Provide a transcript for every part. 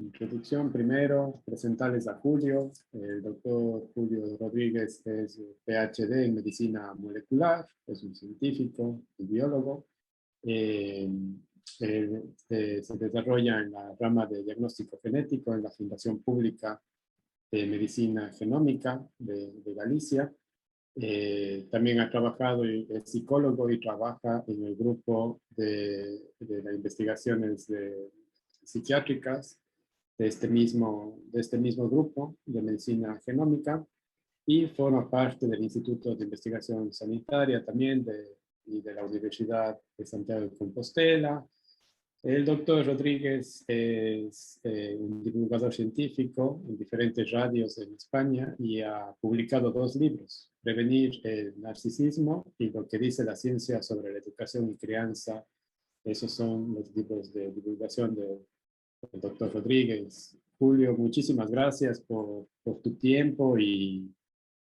Introducción primero, presentarles a Julio. El doctor Julio Rodríguez es PhD en medicina molecular, es un científico y biólogo. Se desarrolla en la rama de diagnóstico genético en la Fundación Pública de Medicina Genómica de Galicia. También ha trabajado, es psicólogo y trabaja en el grupo de las investigaciones psiquiátricas de este mismo grupo de medicina genómica y forma parte del Instituto de Investigación Sanitaria también y de la Universidad de Santiago de Compostela. El doctor Rodríguez es un divulgador científico en diferentes radios en España y ha publicado 2 libros, Prevenir el narcisismo y Lo que dice la ciencia sobre la educación y crianza. Esos son los libros de divulgación del doctor Rodríguez. Julio, muchísimas gracias por tu tiempo y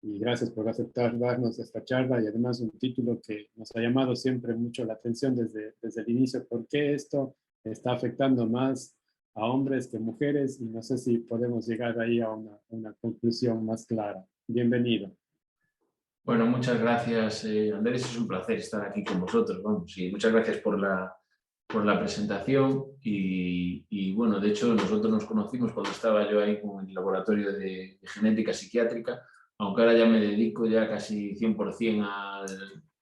gracias por aceptar darnos esta charla y además un título que nos ha llamado siempre mucho la atención desde el inicio. ¿Por qué esto está afectando más a hombres que mujeres? Y no sé si podemos llegar ahí a una conclusión más clara. Bienvenido. Bueno, muchas gracias, Andrés. Es un placer estar aquí con vosotros. Vamos, y muchas gracias por la presentación. Y bueno, de hecho, nosotros nos conocimos cuando estaba yo ahí con el laboratorio de genética psiquiátrica, aunque ahora ya me dedico ya casi 100%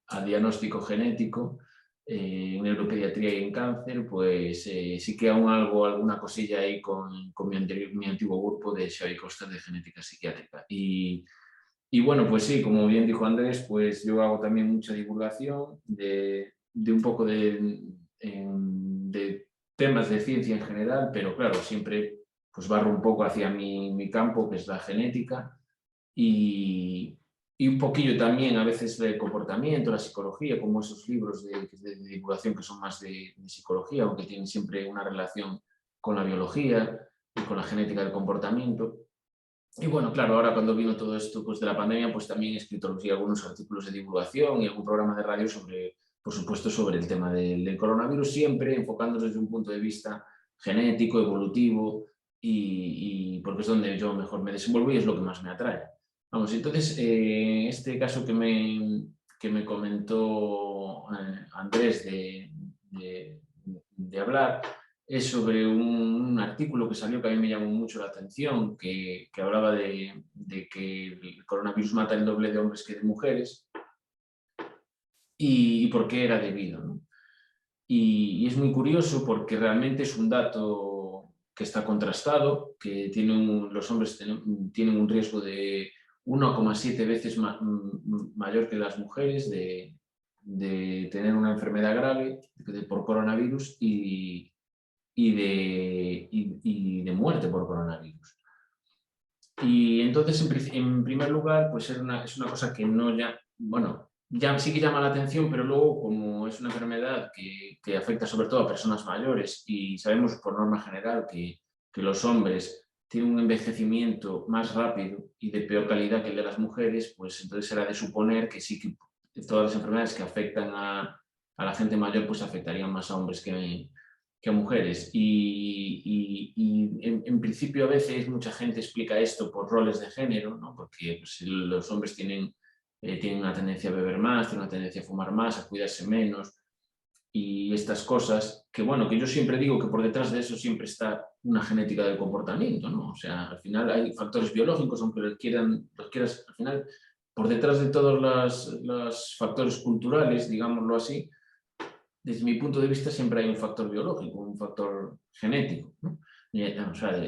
al diagnóstico genético en neuropediatría y en cáncer, pues sí que aún alguna cosilla ahí con mi antiguo grupo de Xavi Costa de genética psiquiátrica. Y bueno, pues sí, como bien dijo Andrés, pues yo hago también mucha divulgación de un poco de temas de ciencia en general, pero claro, siempre pues barro un poco hacia mi campo, que es la genética, y un poquillo también a veces de comportamiento, la psicología, como esos libros de divulgación que son más de psicología, aunque tienen siempre una relación con la biología y con la genética del comportamiento. Y bueno, claro, ahora cuando vino todo esto pues, de la pandemia, pues también he escrito algunos artículos de divulgación y algún programa de radio sobre, por supuesto, sobre el tema del coronavirus, siempre enfocándonos desde un punto de vista genético, evolutivo, y porque es donde yo mejor me desenvuelvo y es lo que más me atrae. Vamos, entonces, este caso que me comentó Andrés de hablar, es sobre un artículo que salió que a mí me llamó mucho la atención, que hablaba de que el coronavirus mata el doble de hombres que de mujeres y por qué era debido, ¿no? Y es muy curioso porque realmente es un dato que está contrastado, que los hombres tienen un riesgo de 1,7 veces mayor que las mujeres de tener una enfermedad grave por coronavirus y de muerte por coronavirus. Y entonces, en primer lugar, pues es una cosa que no ya sí que llama la atención, pero luego, como es una enfermedad que afecta sobre todo a personas mayores y sabemos por norma general que los hombres tienen un envejecimiento más rápido y de peor calidad que el de las mujeres, pues entonces era de suponer que sí que todas las enfermedades que afectan a la gente mayor pues afectarían más a hombres que a mujeres. Y en principio a veces mucha gente explica esto por roles de género, ¿no? Porque pues, los hombres tienen una tendencia a beber más, tienen una tendencia a fumar más, a cuidarse menos y estas cosas, que bueno, que yo siempre digo que por detrás de eso siempre está una genética del comportamiento, ¿no? O sea, al final hay factores biológicos, aunque los quieras, al final, por detrás de todos los factores culturales, digámoslo así, desde mi punto de vista siempre hay un factor biológico, un factor genético, ¿no? O sea,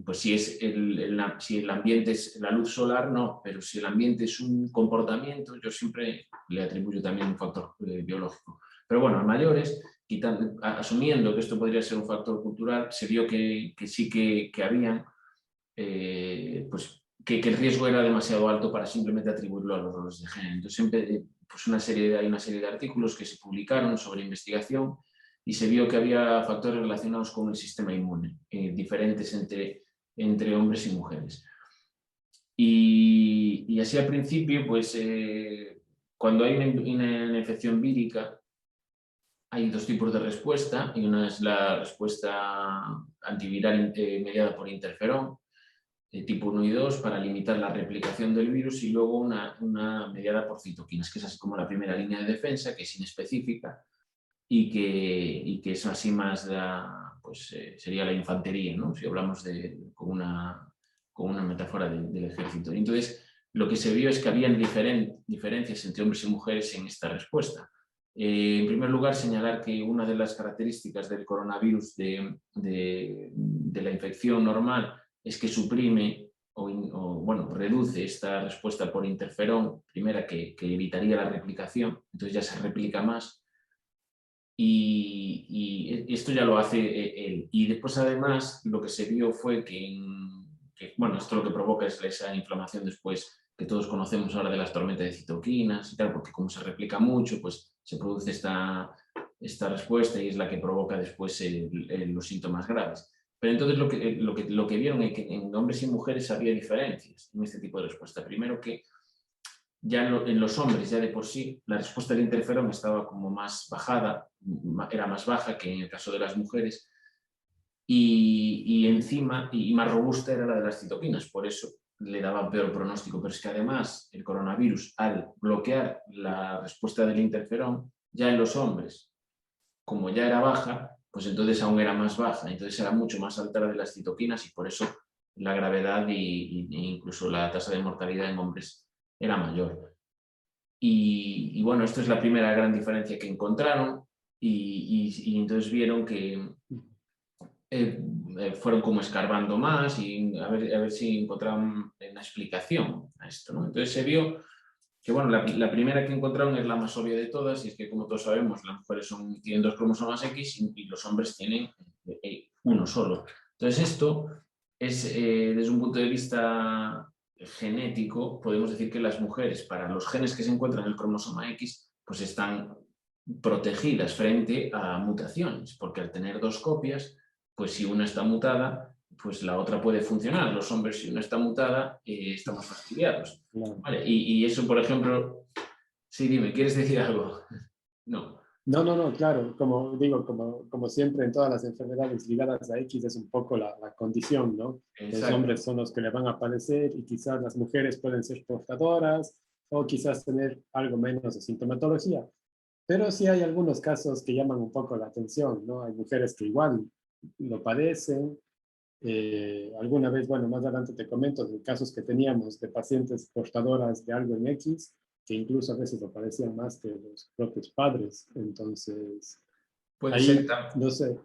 pues si el ambiente es la luz solar, no, pero si el ambiente es un comportamiento, yo siempre le atribuyo también un factor biológico. Pero bueno, a mayores, asumiendo que esto podría ser un factor cultural, se vio que sí que habían, pues que el riesgo era demasiado alto para simplemente atribuirlo a los roles de género. Entonces siempre pues hay una serie de artículos que se publicaron sobre investigación y se vio que había factores relacionados con el sistema inmune, diferentes entre hombres y mujeres. Y así al principio, pues cuando hay una infección vírica, hay dos tipos de respuesta, y una es la respuesta antiviral mediada por interferón, tipo 1 y 2, para limitar la replicación del virus, y luego una mediada por citoquinas, que es así como la primera línea de defensa, que es inespecífica y que es así más pues, sería la infantería, ¿no? Si hablamos con una metáfora del ejército. Y entonces, lo que se vio es que habían diferencias entre hombres y mujeres en esta respuesta. En primer lugar, señalar que una de las características del coronavirus de la infección normal es que suprime bueno, reduce esta respuesta por interferón, primera que evitaría la replicación, entonces ya se replica más, y esto ya lo hace él. Y después, además, lo que se vio fue bueno, esto lo que provoca es esa inflamación después que todos conocemos ahora de las tormentas de citoquinas y tal, porque como se replica mucho, pues se produce esta respuesta y es la que provoca después los síntomas graves. Pero entonces lo que vieron es que en hombres y mujeres había diferencias en este tipo de respuesta. Primero, que ya en los hombres, ya de por sí, la respuesta del interferón estaba como más bajada, era más baja que en el caso de las mujeres, y encima, y más robusta era la de las citoquinas, por eso le daban peor pronóstico. Pero es que además el coronavirus, al bloquear la respuesta del interferón, ya en los hombres, como ya era baja, pues entonces aún era más baja, entonces era mucho más alta la de las citoquinas, y por eso la gravedad e incluso la tasa de mortalidad en hombres era mayor. Y bueno, esto es la primera gran diferencia que encontraron, y entonces vieron que fueron como escarbando más y a ver si encontraban una explicación a esto, ¿no? Entonces se vio que, bueno, la primera que encontraron es la más obvia de todas, y es que, como todos sabemos, las mujeres tienen 2 cromosomas X y los hombres tienen uno solo. Entonces esto es, desde un punto de vista genético, podemos decir que las mujeres, para los genes que se encuentran en el cromosoma X, pues están protegidas frente a mutaciones, porque al tener 2 copias, pues si una está mutada, pues la otra puede funcionar. Los hombres, si una está mutada, estamos fastidiados. Claro. Vale, y eso, por ejemplo, sí, dime, ¿quieres decir algo? No. No, claro, como digo, como siempre en todas las enfermedades ligadas a X es un poco la condición, ¿no? Los Exacto. hombres son los que le van a padecer y quizás las mujeres pueden ser portadoras o quizás tener algo menos de sintomatología. Pero sí hay algunos casos que llaman un poco la atención, ¿no? Hay mujeres que igual lo padecen. Alguna vez, bueno, más adelante te comento de casos que teníamos de pacientes portadoras de algo en X, que incluso a veces lo padecían más que los propios padres. Entonces, Puede ser, ahí, no sé,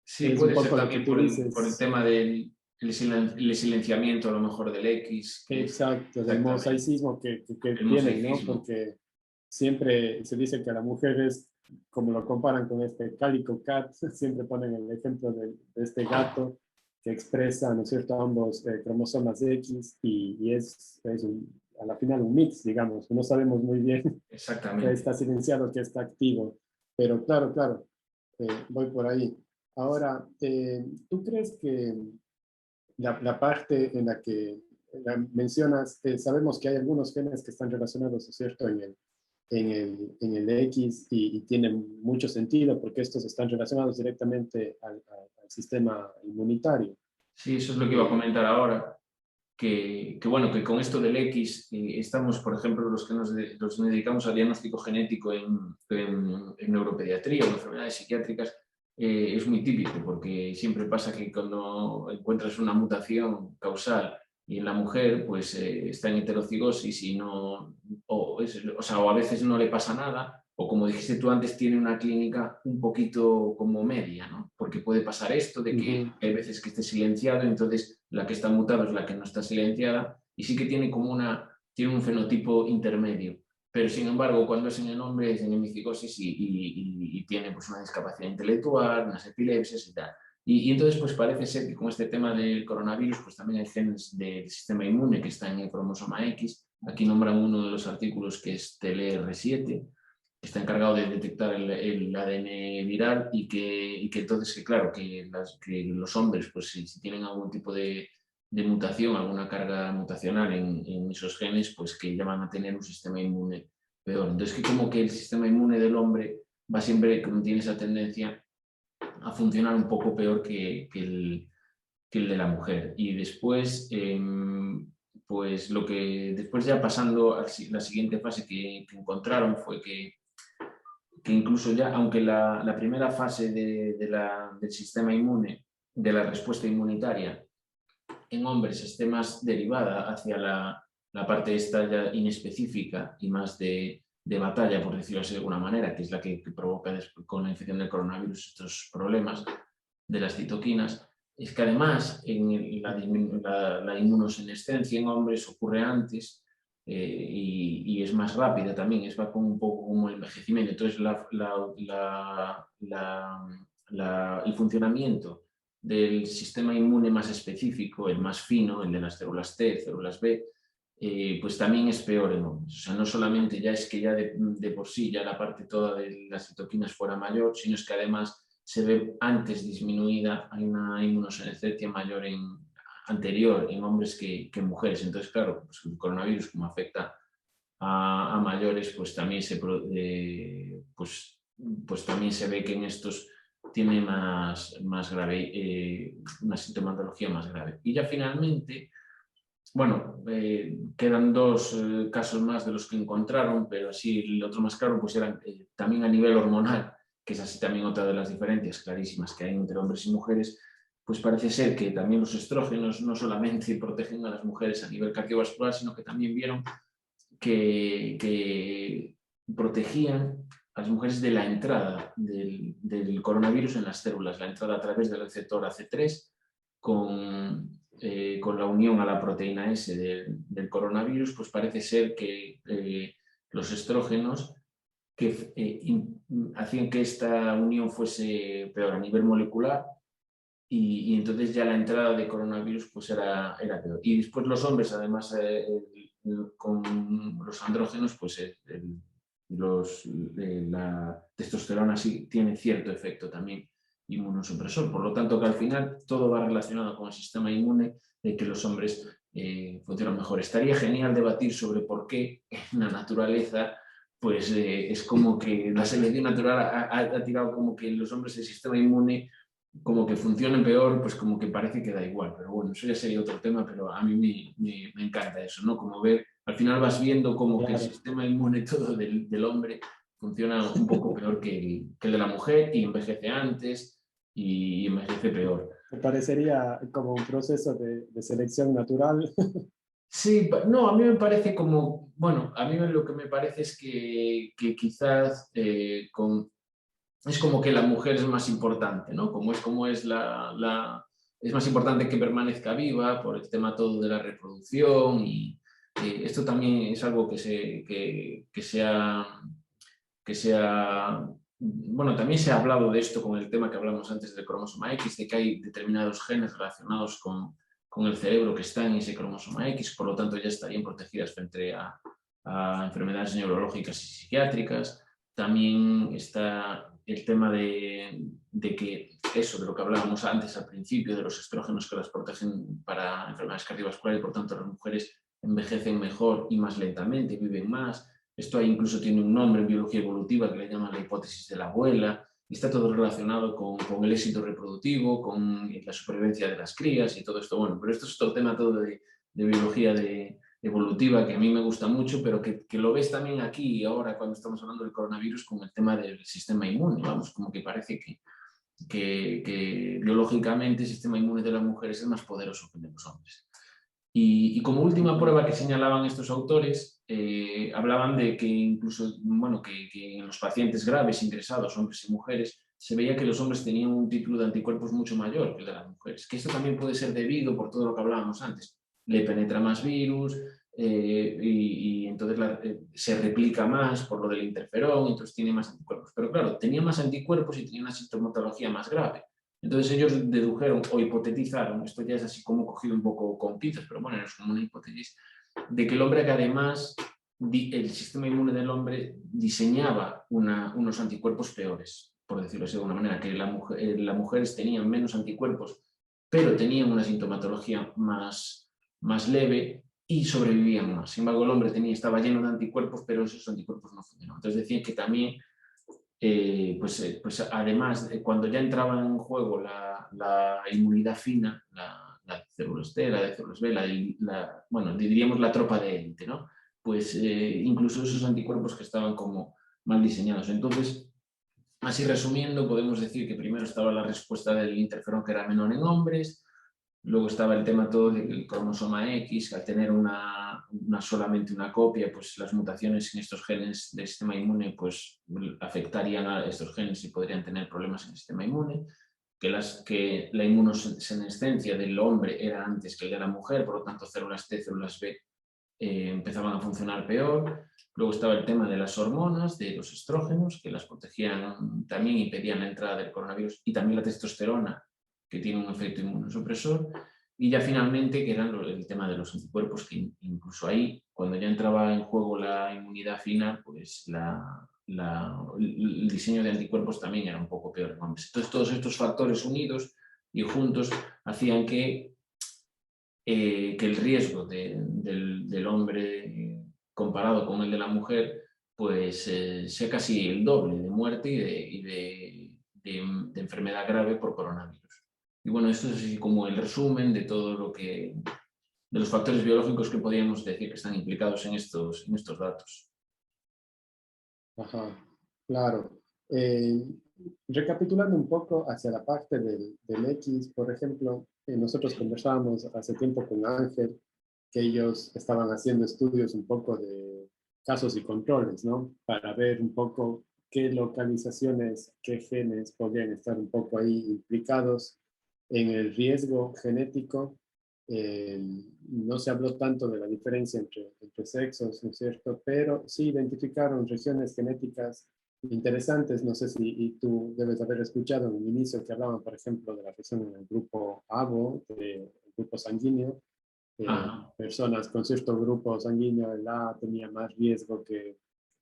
sí, es un puede ser poco lo que también tú por el dices. tema del el silenciamiento, a lo mejor, del X, que es Exacto, del exactamente mosaicismo que el tienen, ¿no? mosaicismo. Porque siempre se dice que a las mujeres, como lo comparan con este Calico Cat, siempre ponen el ejemplo de este gato que expresa, ¿no es cierto?, ambos cromosomas X y es a la final un mix, digamos. No sabemos muy bien qué Exactamente. está silenciado, qué está activo, pero claro, voy por ahí. Ahora, ¿tú crees que la parte en la que mencionas, sabemos que hay algunos genes que están relacionados, ¿es cierto?, en el X y tienen mucho sentido porque estos están relacionados directamente al sistema inmunitario. Sí, eso es lo que iba a Eh, comentar ahora. Bueno, que con esto del X estamos, por ejemplo, los que nos dedicamos al diagnóstico genético en neuropediatría o en enfermedades psiquiátricas, es muy típico, porque siempre pasa que cuando encuentras una mutación causal y en la mujer, pues está en heterocigosis y no, o a veces no le pasa nada, o como dijiste tú antes, tiene una clínica un poquito como media, ¿no? Porque puede pasar esto de que uh-huh. hay veces que esté silenciado, entonces la que está mutada es la que no está silenciada, y sí que tiene tiene un fenotipo intermedio. Pero sin embargo, cuando es en el hombre es en hemicigosis y tiene pues una discapacidad intelectual, unas epilepsias y tal. Y entonces pues parece ser que con este tema del coronavirus pues también hay genes del sistema inmune que están en el cromosoma X. Aquí nombran uno de los artículos que es TLR7, que está encargado de detectar el ADN viral, y que entonces, que claro, que los hombres, pues si tienen algún tipo de mutación, alguna carga mutacional en esos genes, pues que ya van a tener un sistema inmune peor. Entonces, que como que el sistema inmune del hombre va siempre, como tiene esa tendencia a funcionar un poco peor que el de la mujer. Y después, pues después ya pasando a la siguiente fase que encontraron fue que incluso ya, aunque la primera fase del sistema inmune, de la respuesta inmunitaria en hombres esté más derivada hacia la parte esta ya inespecífica y más de batalla, por decirlo así de alguna manera, que es la que provoca con la infección del coronavirus estos problemas de las citoquinas, es que además en la inmunosenescencia en hombres ocurre antes y es más rápida también, va con un poco como el envejecimiento. Entonces el funcionamiento del sistema inmune más específico, el más fino, el de las células T, células B, pues también es peor en hombres. O sea, no solamente ya es que ya de por sí ya la parte toda de las citoquinas fuera mayor, sino es que además se ve antes disminuida, hay una inmunosenescencia mayor anterior en hombres que en mujeres. Entonces, claro, pues el coronavirus como afecta a mayores, pues también pues también se ve que en estos tiene más grave, una sintomatología más grave. Y ya finalmente, bueno, quedan dos casos más de los que encontraron, pero así el otro más claro pues era también a nivel hormonal, que es así también otra de las diferencias clarísimas que hay entre hombres y mujeres. Pues parece ser que también los estrógenos no solamente protegen a las mujeres a nivel cardiovascular, sino que también vieron que protegían a las mujeres de la entrada del coronavirus en las células, la entrada a través del receptor AC3 con la unión a la proteína S del coronavirus. Pues parece ser que los estrógenos que hacían que esta unión fuese peor a nivel molecular y entonces ya la entrada de coronavirus pues era peor. Y después los hombres, además, con los andrógenos, pues la testosterona sí tiene cierto efecto también inmunosupresor. Por lo tanto, que al final todo va relacionado con el sistema inmune, de que los hombres funcionan mejor. Estaría genial debatir sobre por qué en la naturaleza pues es como que la selección natural ha tirado como que en los hombres el sistema inmune como que funcionen peor, pues como que parece que da igual. Pero bueno, eso ya sería otro tema, pero a mí me encanta eso, ¿no? Como ver, al final vas viendo como que el sistema inmune todo del hombre funciona un poco peor que el de la mujer y envejece antes y envejece peor. Me parecería como un proceso de selección natural. Sí, no, a mí me parece como, bueno, a mí lo que me parece es que quizás es como que la mujer es más importante, ¿no? Como es es más importante que permanezca viva por el tema todo de la reproducción y esto también es algo bueno, también se ha hablado de esto con el tema que hablamos antes del cromosoma X, de que hay determinados genes relacionados con el cerebro que están en ese cromosoma X, por lo tanto ya estarían protegidas frente a enfermedades neurológicas y psiquiátricas. También está el tema de que eso, de lo que hablábamos antes al principio, de los estrógenos que las protegen para enfermedades cardiovasculares y por tanto las mujeres envejecen mejor y más lentamente, viven más. Esto incluso tiene un nombre en biología evolutiva que le llaman la hipótesis de la abuela, y está todo relacionado con el éxito reproductivo, con la supervivencia de las crías y todo esto. Bueno, pero esto es otro tema todo de biología evolutiva que a mí me gusta mucho, pero que lo ves también aquí y ahora cuando estamos hablando del coronavirus con el tema del sistema inmune. Vamos, como que parece que biológicamente el sistema inmune de las mujeres es más poderoso que el de los hombres. Y como última prueba que señalaban estos autores, hablaban de que incluso, bueno, que en los pacientes graves ingresados, hombres y mujeres, se veía que los hombres tenían un título de anticuerpos mucho mayor que el de las mujeres. Que esto también puede ser debido por todo lo que hablábamos antes. Le penetra más virus y entonces se replica más por lo del interferón, entonces tiene más anticuerpos. Pero claro, tenía más anticuerpos y tenía una sintomatología más grave. Entonces ellos dedujeron o hipotetizaron, esto ya es así como cogido un poco con pinzas, pero bueno, es como una hipótesis, de que el hombre que además, el sistema inmune del hombre diseñaba unos anticuerpos peores, por decirlo así de alguna manera, que las mujeres tenían menos anticuerpos, pero tenían una sintomatología más leve y sobrevivían más. Sin embargo, el hombre estaba lleno de anticuerpos, pero esos anticuerpos no funcionaban. Entonces decían que también pues además, cuando ya entraba en juego la inmunidad fina, la de células T, la de células B, bueno, diríamos la tropa de élite, ¿no? Pues incluso esos anticuerpos que estaban como mal diseñados. Entonces, así resumiendo, podemos decir que primero estaba la respuesta del interferón, que era menor en hombres. Luego estaba el tema todo del cromosoma X, que al tener solamente una copia, pues las mutaciones en estos genes del sistema inmune pues, afectarían a estos genes y podrían tener problemas en el sistema inmune. Que la inmunosenescencia del hombre era antes que el de la mujer, por lo tanto células T, células B empezaban a funcionar peor. Luego estaba el tema de las hormonas, de los estrógenos, que las protegían también, impedían la entrada del coronavirus, y también la testosterona, que tiene un efecto inmunosupresor. Y ya finalmente que era el tema de los anticuerpos, que incluso ahí, cuando ya entraba en juego la inmunidad fina, pues el diseño de anticuerpos también era un poco peor en hombres. Entonces todos estos factores unidos y juntos hacían que el riesgo del hombre comparado con el de la mujer pues sea casi el doble de muerte y de enfermedad grave por coronavirus. Y bueno, esto es así como el resumen de todo lo que, de los factores biológicos que podríamos decir que están implicados en estos datos. Ajá, claro. Recapitulando un poco hacia la parte del X, por ejemplo, nosotros conversábamos hace tiempo con Ángel que ellos estaban haciendo estudios un poco de casos y controles, ¿no? Para ver un poco qué localizaciones, qué genes podrían estar un poco ahí implicados en el riesgo genético. No se habló tanto de la diferencia entre sexos, ¿no es cierto? Pero sí identificaron regiones genéticas interesantes. No sé si tú debes haber escuchado en un inicio que hablaban, por ejemplo, de la región en el grupo ABO, del grupo sanguíneo. Personas con cierto grupo sanguíneo, el A tenía más riesgo que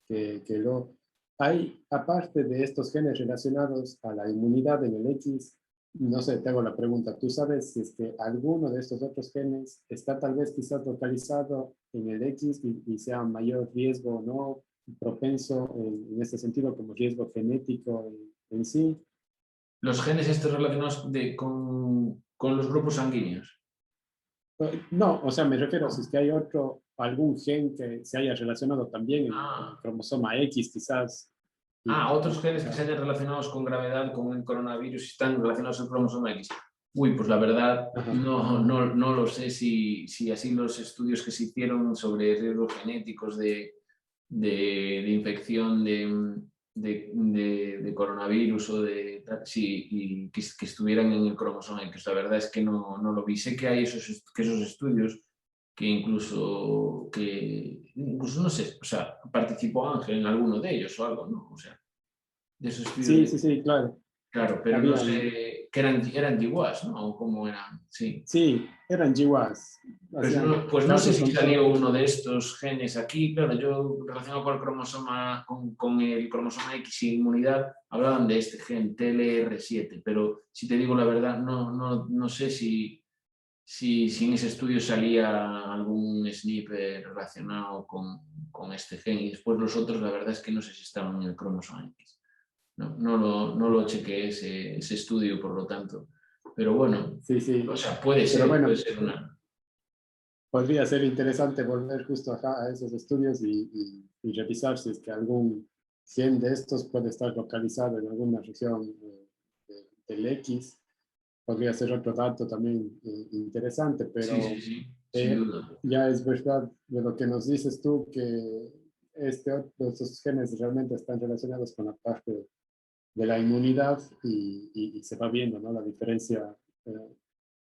el O. Hay, aparte de estos genes relacionados a la inmunidad en el X, no sé, te hago la pregunta, ¿tú sabes si es que alguno de estos otros genes está tal vez quizás localizado en el X y sea mayor riesgo o no, propenso en este sentido como riesgo genético en sí? Los genes estos relacionados con los grupos sanguíneos. No, o sea, me refiero a si es que hay algún gen que se haya relacionado también en el cromosoma X quizás. Otros genes que se hayan relacionados con gravedad con el coronavirus y están relacionados al cromosoma X. Uy, pues la verdad no lo sé si así los estudios que se hicieron sobre riesgos genéticos de infección de coronavirus o y que estuvieran en el cromosoma X. La verdad es que no lo vi. Sé que hay esos estudios que incluso no sé, o sea, participó Ángel en alguno de ellos o algo, ¿no? O sea, de esos estudios. Sí, claro. Claro, pero no sé, que eran GWAS, ¿no? O cómo eran, sí. Sí, eran GWAS. Pues no sé si salió uno de estos genes aquí. Claro, yo relacionado con el cromosoma, con el cromosoma X y inmunidad, hablaban de este gen, TLR7, pero si te digo la verdad, no sé si en ese estudio salía algún SNP relacionado con este gen, y después los otros, la verdad es que no sé si estaban en el cromosoma X. No lo chequeé ese estudio, por lo tanto. Pero bueno, sí. O sea, puede ser una... Podría ser interesante volver justo a esos estudios y revisar si es que algún gen de estos puede estar localizado en alguna región del X. Podría ser otro dato también interesante, pero Sí, sin duda. ya es verdad de lo que nos dices tú que estos genes realmente están relacionados con la parte de la inmunidad y se va viendo, ¿no? La diferencia.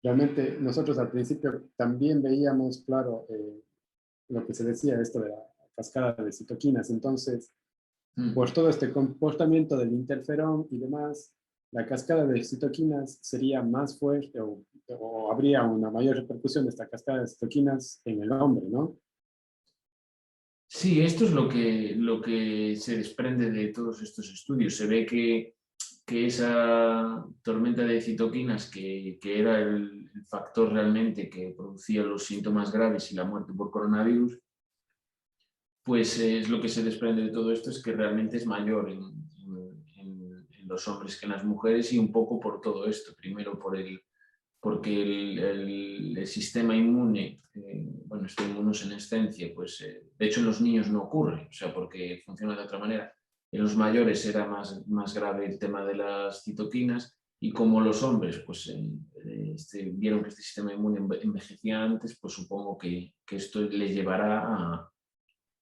Realmente nosotros al principio también veíamos, claro, lo que se decía, esto de la cascada de citoquinas. Entonces, por todo este comportamiento del interferón y demás, la cascada de citoquinas sería más fuerte o habría una mayor repercusión de esta cascada de citoquinas en el hombre, ¿no? Sí, esto es lo que se desprende de todos estos estudios. Se ve que esa tormenta de citoquinas, que era el factor realmente que producía los síntomas graves y la muerte por coronavirus, pues es lo que se desprende de todo esto, es que realmente es mayor los hombres que en las mujeres, y un poco por todo esto. Primero porque el sistema inmune, bueno, esta inmunosenescencia, pues de hecho en los niños no ocurre, o sea, porque funciona de otra manera. En los mayores era más grave el tema de las citoquinas, y como los hombres pues, vieron que este sistema inmune envejecía antes, pues supongo que esto les llevará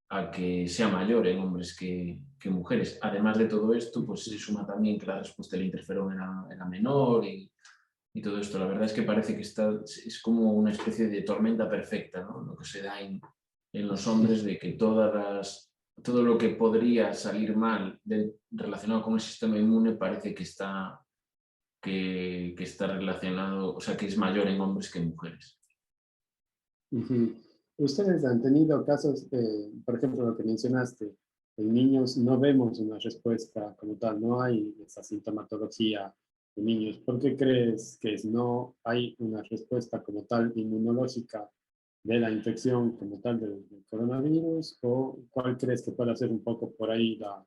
a que sea mayor en hombres que mujeres. Además de todo esto, pues se suma también que la respuesta del interferón era menor y todo esto. La verdad es que parece que es como una especie de tormenta perfecta, ¿no? Lo que se da en los hombres, de que todo lo que podría salir mal relacionado con el sistema inmune parece que está relacionado, o sea, que es mayor en hombres que en mujeres. ¿Ustedes han tenido casos, por ejemplo, lo que mencionaste, en niños no vemos una respuesta como tal, no hay esa sintomatología en niños? ¿Por qué crees que no hay una respuesta como tal inmunológica de la infección como tal del coronavirus? ¿O cuál crees que puede ser un poco por ahí la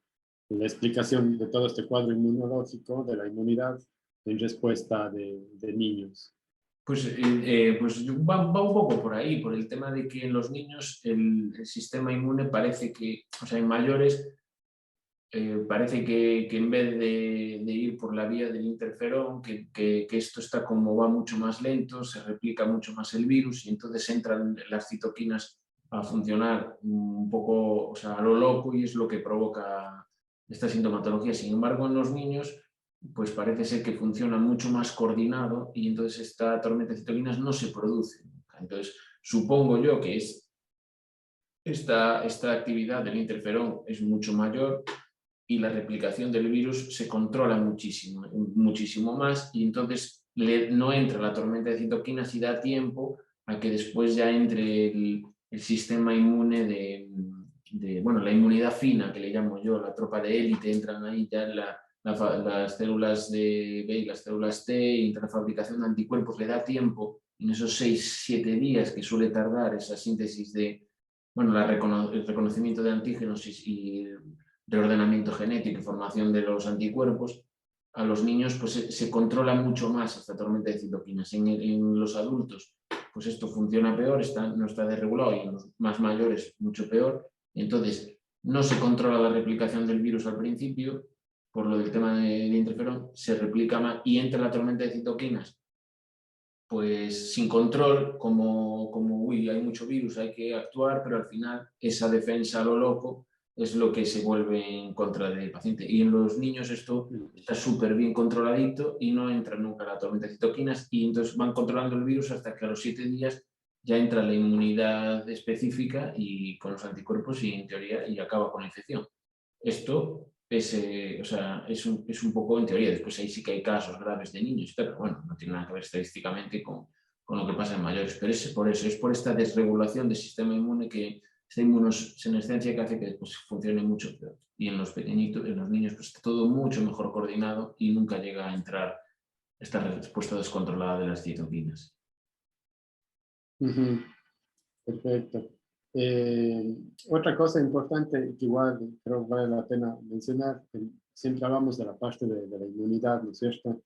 explicación de todo este cuadro inmunológico, de la inmunidad en respuesta de niños? Pues va un poco por ahí, por el tema de que en los niños el sistema inmune parece que, o sea, en mayores parece que en vez de ir por la vía del interferón, que esto está como va mucho más lento, se replica mucho más el virus y entonces entran las citoquinas a funcionar un poco, o sea, a lo loco, y es lo que provoca esta sintomatología. Sin embargo, en los niños pues parece ser que funciona mucho más coordinado y entonces esta tormenta de citoquinas no se produce. Entonces, supongo yo que esta actividad del interferón es mucho mayor y la replicación del virus se controla muchísimo, muchísimo más, y entonces no entra la tormenta de citoquinas y da tiempo a que después ya entre el sistema inmune bueno, la inmunidad fina, que le llamo yo, la tropa de élite, entran ahí ya las células de B y las células T, y entra la fabricación de anticuerpos, le da tiempo en esos 6-7 días que suele tardar esa síntesis bueno, el reconocimiento de antígenos y de ordenamiento genético y formación de los anticuerpos. A los niños pues se controla mucho más esta tormenta de citoquinas. En los adultos pues esto funciona peor, no está desregulado, y en los más mayores mucho peor. Entonces no se controla la replicación del virus al principio por lo del tema de interferón, se replica más y entra la tormenta de citoquinas pues sin control, uy, hay mucho virus, hay que actuar, pero al final esa defensa a lo loco es lo que se vuelve en contra del paciente. Y en los niños esto está súper bien controladito y no entra nunca la tormenta de citoquinas, y entonces van controlando el virus hasta que a los 7 días ya entra la inmunidad específica y con los anticuerpos y en teoría y acaba con la infección. Esto o sea, es un poco en teoría. Después ahí sí que hay casos graves de niños, pero bueno, no tiene nada que ver estadísticamente con lo que pasa en mayores. Pero es por esta desregulación del sistema inmune, que esta inmunosenescencia, que hace que después funcione mucho peor. Y en los pequeñitos, en los niños, pues está todo mucho mejor coordinado y nunca llega a entrar esta respuesta descontrolada de las citoquinas. Perfecto. Otra cosa importante que igual creo que vale la pena mencionar, siempre hablamos de la parte de la inmunidad, ¿no es cierto?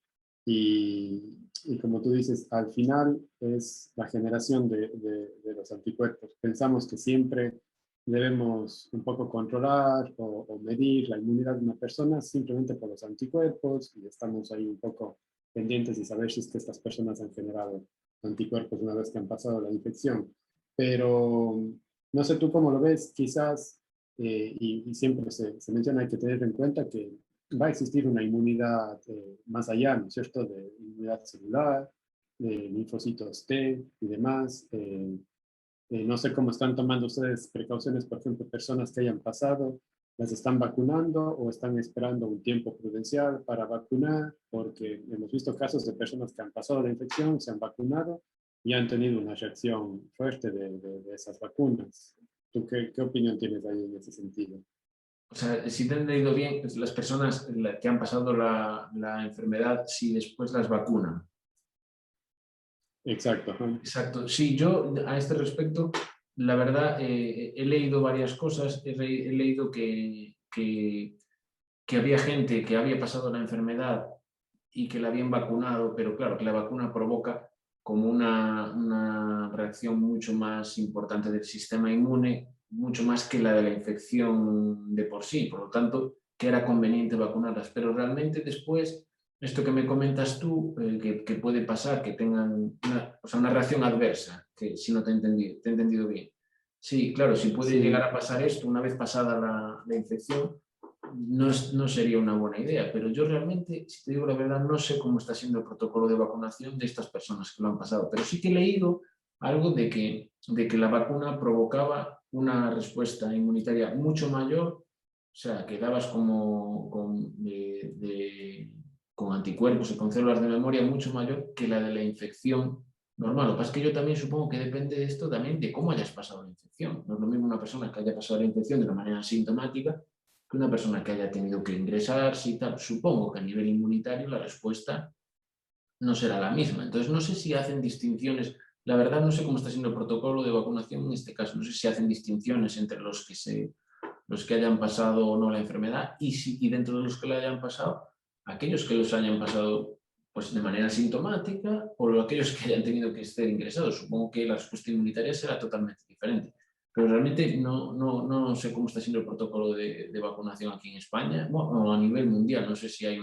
Y como tú dices, al final es la generación de los anticuerpos. Pensamos que siempre debemos un poco controlar o medir la inmunidad de una persona simplemente por los anticuerpos, y estamos ahí un poco pendientes de saber si es que estas personas han generado anticuerpos una vez que han pasado la infección. Pero no sé tú cómo lo ves, quizás, y siempre se menciona, hay que tener en cuenta que va a existir una inmunidad más allá, ¿no es cierto?, de inmunidad celular, de linfocitos T y demás. No sé cómo están tomando ustedes precauciones, por ejemplo, personas que hayan pasado, las están vacunando o están esperando un tiempo prudencial para vacunar, porque hemos visto casos de personas que han pasado la infección, se han vacunado y han tenido una reacción fuerte de esas vacunas. ¿Tú qué opinión tienes ahí en ese sentido? O sea, si te he entendido bien, las personas que han pasado la enfermedad, si después las vacunan. Exacto. Exacto. Sí, yo a este respecto, la verdad, he leído varias cosas. He leído que que había gente que había pasado la enfermedad y que la habían vacunado, pero claro, que la vacuna provoca como una reacción mucho más importante del sistema inmune, mucho más que la de la infección de por sí, por lo tanto, que era conveniente vacunarlas. Pero realmente después, esto que me comentas tú, que puede pasar, que tengan una reacción adversa, que si no te he entendido bien. Sí, claro, si puede llegar Sí, a pasar esto una vez pasada la infección, no sería una buena idea, pero yo realmente, si te digo la verdad, no sé cómo está siendo el protocolo de vacunación de estas personas que lo han pasado, pero sí que he leído algo de que la vacuna provocaba una respuesta inmunitaria mucho mayor, o sea, que dabas como con anticuerpos y con células de memoria mucho mayor que la de la infección normal. Lo que pasa es que yo también supongo que depende de esto también de cómo hayas pasado la infección. No es lo mismo una persona que haya pasado la infección de una manera asintomática que una persona que haya tenido que ingresarse y tal. Supongo que a nivel inmunitario la respuesta no será la misma. Entonces, no sé si hacen distinciones. La verdad, no sé cómo está siendo el protocolo de vacunación en este caso. No sé si hacen distinciones entre los que hayan pasado o no la enfermedad y dentro de los que la hayan pasado, aquellos que los hayan pasado pues, de manera sintomática o aquellos que hayan tenido que estar ingresados. Supongo que la respuesta inmunitaria será totalmente diferente. Pero realmente no sé cómo está siendo el protocolo de vacunación aquí en España o a nivel mundial. No sé si hay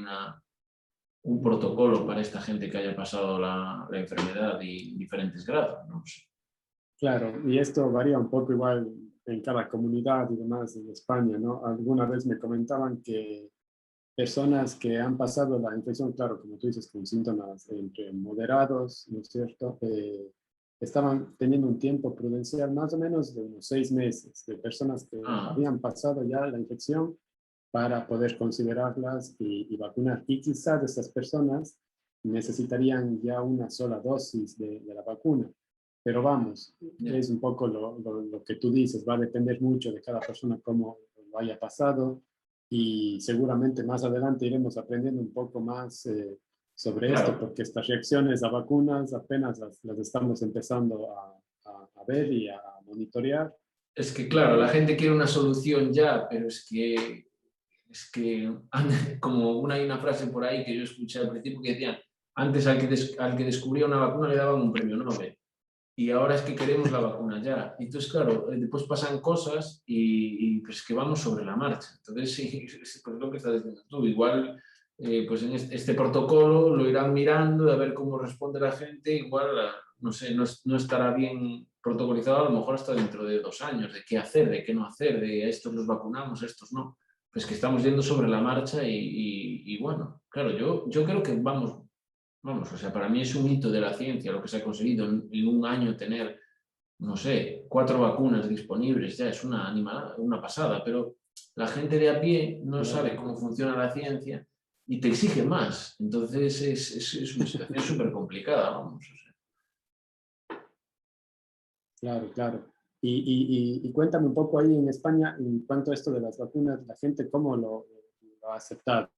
un protocolo para esta gente que haya pasado la enfermedad y diferentes grados. No sé. claro, y esto varía un poco igual en cada comunidad y demás en España, ¿no? Alguna vez me comentaban que personas que han pasado la infección, claro, como tú dices, con síntomas entre moderados, ¿no es cierto? Estaban teniendo un tiempo prudencial más o menos de unos 6 meses, de personas que Ah, habían pasado ya la infección para poder considerarlas y vacunar. Y quizás estas personas necesitarían ya una sola dosis de la vacuna. Pero vamos, ya. es un poco lo que tú dices, va a depender mucho de cada persona cómo lo haya pasado y seguramente más adelante iremos aprendiendo un poco más sobre esto, Claro, porque estas reacciones a vacunas apenas las estamos empezando a ver y a monitorear. es que claro, la Y gente quiere una solución ya, pero es que como hay una frase por ahí que yo escuché al principio que decían, antes al que descubría una vacuna le daban un premio Nobel y ahora es que queremos la vacuna ya. Entonces, claro, después pasan cosas pues que vamos sobre la marcha. Entonces, sí, pues lo que estás diciendo tú, igual pues en este protocolo lo irán mirando a ver cómo responde la gente, igual, no sé, no estará bien protocolizado a lo mejor hasta dentro de 2 años, de qué hacer, de qué no hacer, de a estos los vacunamos, a estos no. Pues que estamos yendo sobre la marcha y bueno, claro, yo creo que vamos, o sea, para mí es un hito de la ciencia lo que se ha conseguido en un año tener, no sé, 4 vacunas disponibles, ya es una animada, una pasada, pero la gente de a pie no sabe claro, cómo funciona la ciencia y te exige más. Entonces es una situación súper complicada, vamos. O sea. claro, claro. Y cuéntame un poco ahí en España, en cuanto a esto de las vacunas, la gente cómo lo ha aceptado.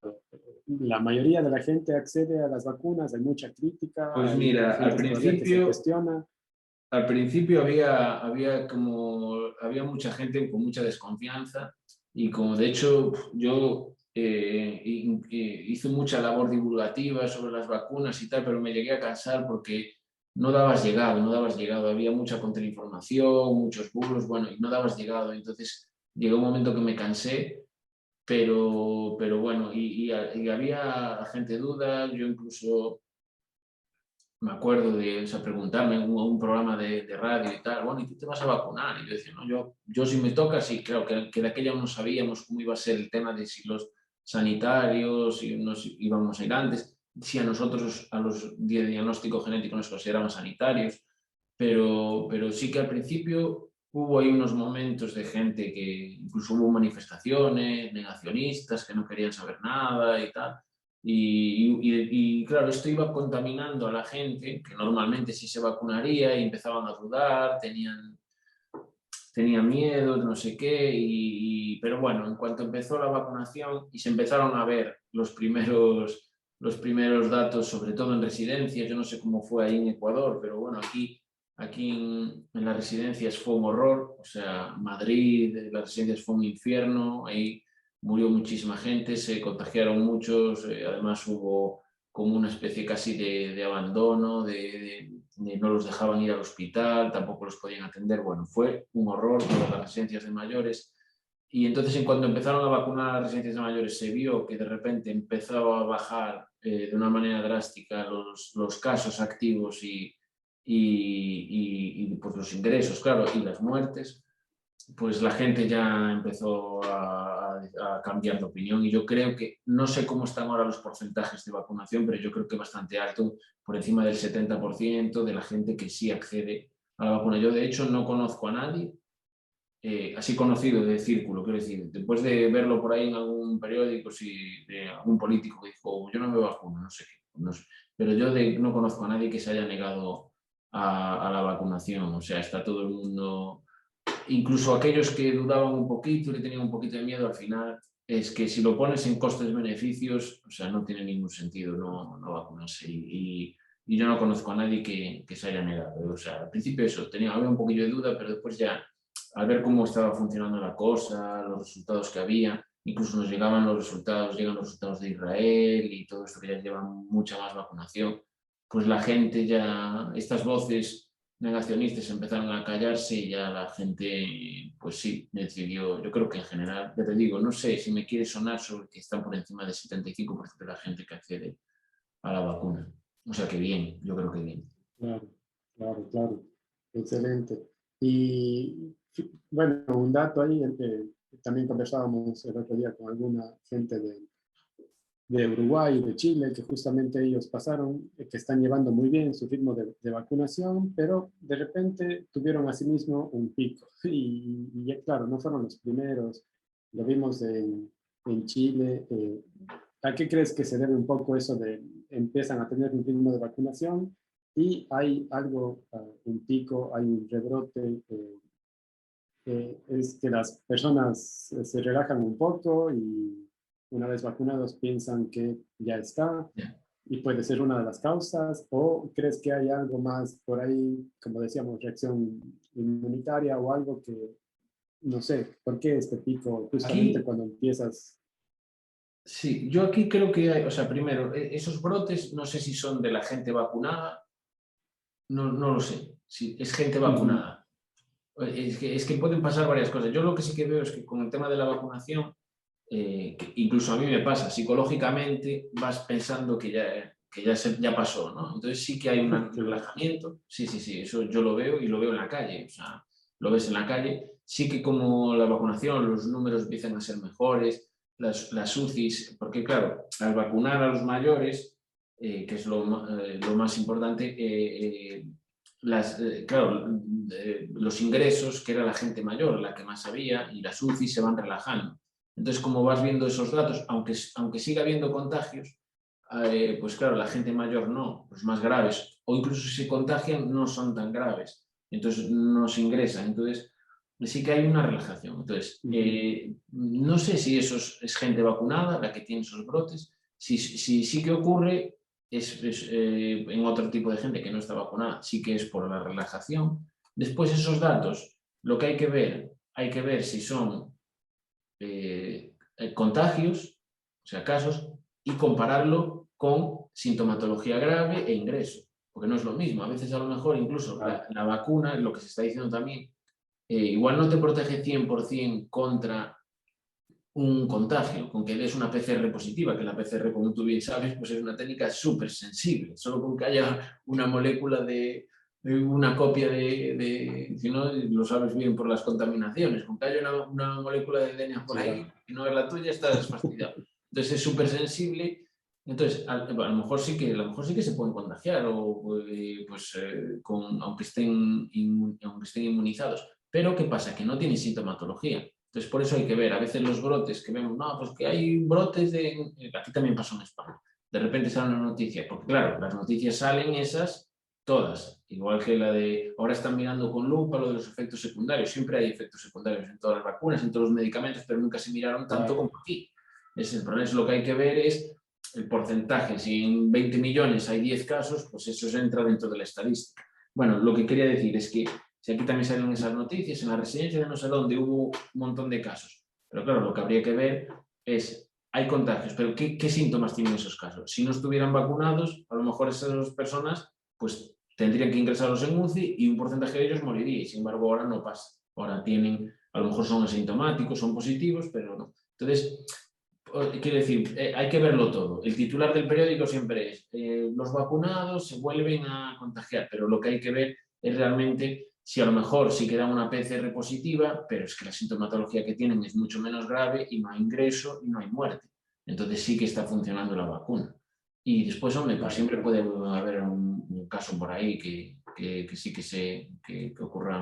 La mayoría de la gente accede a las vacunas, hay mucha crítica, Pues hay mira, gente todavía que se cuestiona. al principio había mucha gente con mucha desconfianza y como de hecho yo hice mucha labor divulgativa sobre las vacunas y tal, pero me llegué a cansar porque no dabas llegado, había mucha contrainformación, muchos bulos, bueno, y no dabas llegado, entonces llegó un momento que me cansé, pero bueno, y había gente duda, yo incluso me acuerdo de, o sea, preguntarme en un programa de radio y tal, bueno, ¿y tú te vas a vacunar? Y yo decía, no, yo si me toca, sí, claro, que de aquella no sabíamos cómo iba a ser el tema de si los sanitarios, si nos íbamos a ir antes, si a nosotros, a los de diagnóstico genético nos consideraban sanitarios, pero sí que al principio hubo ahí unos momentos de gente que incluso hubo manifestaciones, negacionistas, que no querían saber nada y tal. Y claro, esto iba contaminando a la gente que normalmente sí se vacunaría y empezaban a dudar, tenían miedo, no sé qué, pero bueno, en cuanto empezó la vacunación y se empezaron a ver los primeros datos, sobre todo en residencias, yo no sé cómo fue ahí en Ecuador, pero bueno, aquí en las residencias fue un horror, o sea, Madrid, las residencias fue un infierno, ahí murió muchísima gente, se contagiaron muchos, además hubo como una especie casi de abandono, no los dejaban ir al hospital, tampoco los podían atender. Bueno, fue un horror todas las residencias de mayores. Y entonces, en cuanto empezaron a vacunar a las residencias de mayores, se vio que de repente empezaba a bajar de una manera drástica los casos activos y pues los ingresos, claro, y las muertes. Pues la gente ya empezó a cambiar de opinión y yo creo que, no sé cómo están ahora los porcentajes de vacunación, pero yo creo que bastante alto, por encima del 70% de la gente que sí accede a la vacuna. Yo, de hecho, no conozco a nadie así conocido de círculo, quiero decir, después de verlo por ahí en algún periódico, si de algún político que dijo, yo no me vacuno, no sé qué, no sé. Pero yo no conozco a nadie que se haya negado a la vacunación, o sea, está todo el mundo, incluso aquellos que dudaban un poquito y que tenían un poquito de miedo, al final es que si lo pones en costes-beneficios, o sea, no tiene ningún sentido no vacunarse. Y yo no conozco a nadie que se haya negado. O sea, al principio eso, había un poquillo de duda, pero después ya, al ver cómo estaba funcionando la cosa, los resultados que había, incluso nos llegan los resultados de Israel y todo esto que ya lleva mucha más vacunación, pues la gente ya, estas voces negacionistas empezaron a callarse y ya la gente, pues sí, decidió, yo creo que en general, ya te digo, no sé si me quiere sonar sobre que están por encima del 75% de la gente que accede a la vacuna. O sea que bien, yo creo que bien. Claro, claro, claro. Excelente. Y bueno, un dato ahí, el que también conversábamos el otro día con alguna gente de Uruguay y de Chile, que justamente ellos pasaron, que están llevando muy bien su ritmo de vacunación, pero de repente tuvieron asimismo un pico. Y ya claro, no fueron los primeros, lo vimos en Chile. ¿A qué crees que se debe un poco eso de empiezan a tener un ritmo de vacunación y hay algo, un pico, hay un rebrote? Es que las personas se relajan un poco y una vez vacunados piensan que ya está Yeah. y puede ser una de las causas, o crees que hay algo más por ahí, como decíamos, reacción inmunitaria o algo que, no sé, ¿por qué este pico justamente Aquí, cuando empiezas? sí, yo aquí creo que hay, o sea, primero, esos brotes no sé si son de la gente vacunada, no lo sé, si es gente Uh -huh. vacunada. Es que pueden pasar varias cosas. Yo lo que sí que veo es que con el tema de la vacunación, que incluso a mí me pasa, psicológicamente vas pensando que ya pasó, ¿no? Entonces sí que hay un relajamiento, sí, eso yo lo veo y lo veo en la calle, o sea, lo ves en la calle, sí que como la vacunación, los números empiezan a ser mejores, las UCIs, porque claro, al vacunar a los mayores, que es lo más importante, claro, los ingresos, que era la gente mayor la que más había, y las UCI se van relajando. Entonces, como vas viendo esos datos, aunque siga habiendo contagios, pues claro, la gente mayor no, los más graves, o incluso si se contagian, no son tan graves. Entonces, no se ingresan. Entonces, sí que hay una relajación. Entonces, Uh -huh. no sé si eso es gente vacunada la que tiene esos brotes. Si sí que ocurre, en otro tipo de gente que no está vacunada, sí que es por la relajación. Después, esos datos, lo que hay que ver si son contagios, o sea, casos, y compararlo con sintomatología grave e ingreso, porque no es lo mismo. A veces, a lo mejor, incluso Ah, la vacuna, lo que se está diciendo también, igual no te protege 100% contra un contagio, con que des una PCR positiva, que la PCR, como tú bien sabes, pues es una técnica súper sensible, solo con que haya una molécula de una copia si no lo sabes bien por las contaminaciones, con que haya una molécula de DNA por claro. ahí, que no es la tuya, estás fastidiado. Entonces es súper sensible, entonces a lo mejor sí que se pueden contagiar, aunque estén inmunizados. Pero ¿qué pasa? Que no tienen sintomatología. Entonces, por eso hay que ver, a veces los brotes que vemos, no, pues que hay brotes aquí también pasó en España. De repente sale una noticia, porque claro, las noticias salen esas todas, igual que la de, ahora están mirando con lupa lo de los efectos secundarios, siempre hay efectos secundarios en todas las vacunas, en todos los medicamentos, pero nunca se miraron tanto como aquí. Es el problema, es lo que hay que ver es el porcentaje, si en 20 millones hay 10 casos, pues eso entra dentro de la estadística. Bueno, lo que quería decir es que si aquí también salen esas noticias, en la residencia de no sé dónde hubo un montón de casos. Pero claro, lo que habría que ver hay contagios, pero ¿qué síntomas tienen esos casos? Si no estuvieran vacunados, a lo mejor esas personas pues tendrían que ingresarlos en UCI y un porcentaje de ellos moriría, y sin embargo ahora no pasa. Ahora a lo mejor son asintomáticos, son positivos, pero no. Entonces, quiero decir, hay que verlo todo. El titular del periódico siempre es los vacunados se vuelven a contagiar, pero lo que hay que ver es realmente si a lo mejor sí queda una PCR positiva, pero es que la sintomatología que tienen es mucho menos grave y no hay ingreso y no hay muerte. Entonces sí que está funcionando la vacuna. Y después, hombre, pues siempre puede haber un caso por ahí que sí que ocurra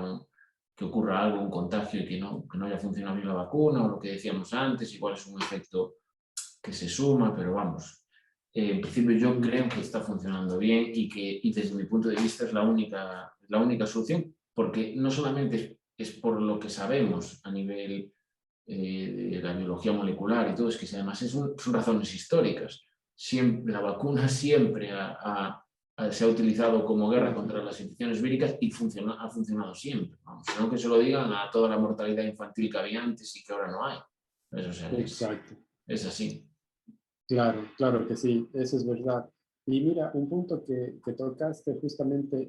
algo, un contagio y que no haya funcionado bien la vacuna o lo que decíamos antes, igual es un efecto que se suma, pero vamos, en principio yo creo que está funcionando bien y desde mi punto de vista es la única solución, porque no solamente es por lo que sabemos a nivel de la biología molecular y todo, es que además son razones históricas. Siempre, la vacuna siempre se ha utilizado como guerra contra las infecciones víricas y ha funcionado siempre. Vamos, no que se lo digan a toda la mortalidad infantil que había antes y que ahora no hay. O sea, Exacto. es así. Claro, claro que sí, eso es verdad. Y mira, un punto que tocaste justamente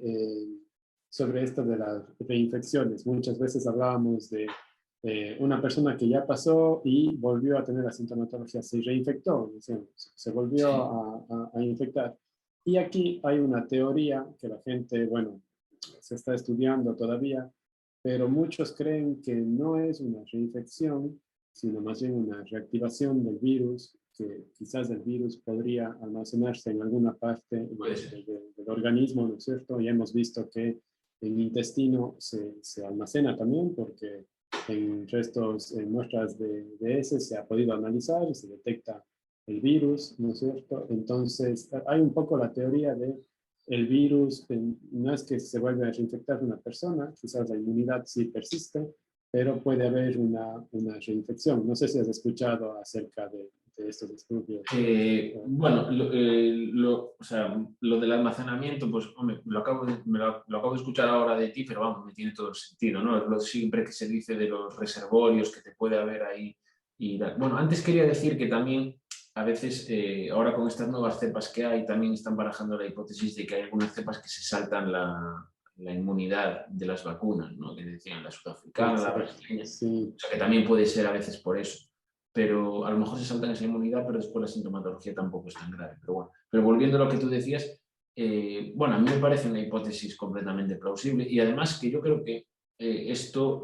sobre esto de las reinfecciones. Muchas veces hablábamos de una persona que ya pasó y volvió a tener la sintomatología, se reinfectó, decíamos, se volvió Sí. a infectar. Y aquí hay una teoría que la gente, bueno, se está estudiando todavía, pero muchos creen que no es una reinfección, sino más bien una reactivación del virus, que quizás el virus podría almacenarse en alguna parte Puede ser. del organismo, ¿no es cierto? Y hemos visto que en intestino se almacena también, porque en restos, en muestras de heces se ha podido analizar y se detecta el virus, ¿no es cierto? Entonces, hay un poco la teoría de el virus, no es que se vuelva a reinfectar una persona, quizás la inmunidad sí persiste, pero puede haber una reinfección. No sé si has escuchado acerca de estos estudios. Bueno, o sea, lo del almacenamiento, pues hombre, lo acabo de escuchar ahora de ti, pero vamos, me tiene todo el sentido, ¿no? Es lo siempre que se dice de los reservorios que te puede haber ahí. Bueno, antes quería decir que también a veces, ahora con estas nuevas cepas que hay, también están barajando la hipótesis de que hay algunas cepas que se saltan la inmunidad de las vacunas, ¿no? Que decían la sudafricana, la Exacto, brasileña. sí. O sea, que también puede ser a veces por eso, pero a lo mejor se saltan esa inmunidad, pero después la sintomatología tampoco es tan grave. Pero bueno, pero volviendo a lo que tú decías, bueno, a mí me parece una hipótesis completamente plausible y además que yo creo que esto